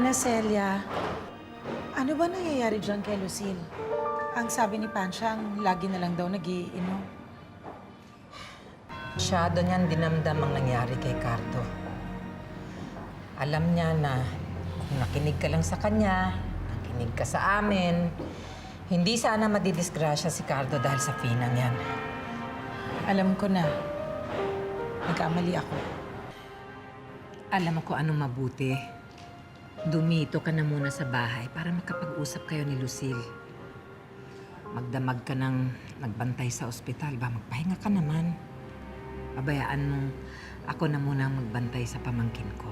Nana Celia, ano ba nangyayari dyan kay Lucille? Ang sabi ni Pansyang, lagi na lang daw nagiinom. Masyado niyan dinamdam ang nangyari kay Cardo. Alam niya na kung nakinig ka lang sa kanya, nakinig ka sa amin, hindi sana madidisgrasya si Cardo dahil sa pinang yan. Alam ko na, nagkamali ako. Alam mo kung anong mabuti. Dumito ka na muna sa bahay para makapag-usap kayo ni Lucille. Magdamag ka ng nagbantay sa ospital ba? Magpahinga ka naman. Pabayaan mong ako na muna ang magbantay sa pamangkin ko.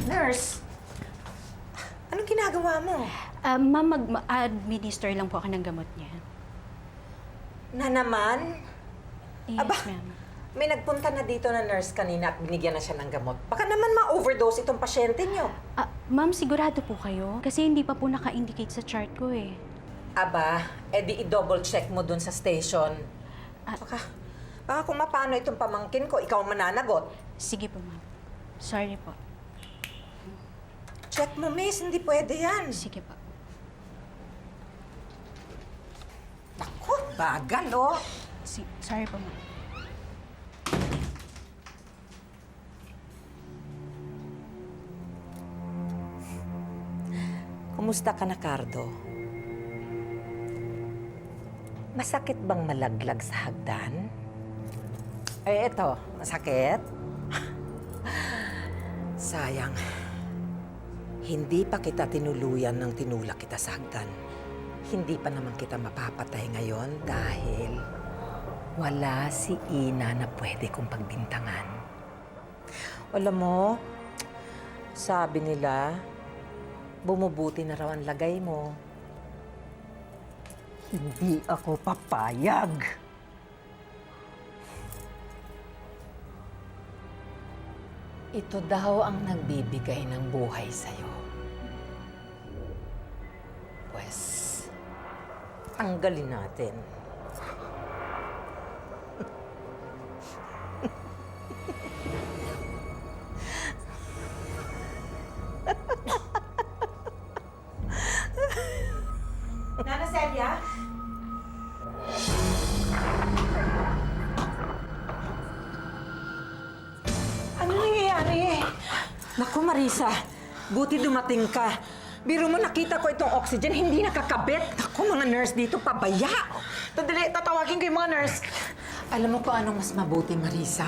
Nurse! Anong ginagawa mo? Ma'am, mag-administer lang po ako ng gamot niya. Na naman? Yes, Aba, ma'am. may nagpunta na dito na nurse kanina at binigyan na siya ng gamot. Baka naman ma-overdose itong pasyente niyo. Ma'am, sigurado po kayo? Kasi hindi pa po naka-indicate sa chart ko eh. Aba, edi i-double check mo dun sa station. Baka kung mapano itong pamangkin ko, ikaw mananagot. Sige po, ma'am. Sorry po. Check mo, miss. Hindi pwede yan. Sige po. Naku, bagal, oh. Sorry po, ma'am. Kumusta ka na, Cardo? Masakit bang malaglag sa hagdan? Eto, masakit? Sayang. Hindi pa kita tinuluyan ng tinulak kita sa hagdan. Hindi pa naman kita mapapatay ngayon dahil wala si Ina na pwede kong pagbintangan. Alam mo, sabi nila, bumubuti na raw ang lagay mo. Hindi ako papayag. Ito daw ang nagbibigay ng buhay sa'yo. Pues, tanggalin natin. Nana Celia? Ano nangyayari? Naku, Marisa, buti dumating ka. Biro mo, nakita ko itong oxygen, hindi nakakabit. Naku, mga nurse dito, pabaya. Tadali, tatawagin ko yung mga nurse. Alam mo kung anong mas mabuti, Marisa?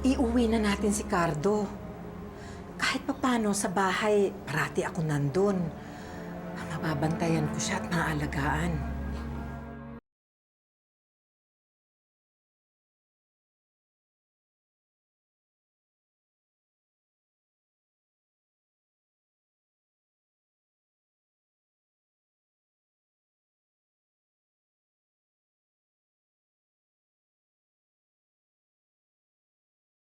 Iuwi na natin si Cardo. Kahit papano sa bahay, parati ako nandun. Mababantayan ko siya at maaalagaan.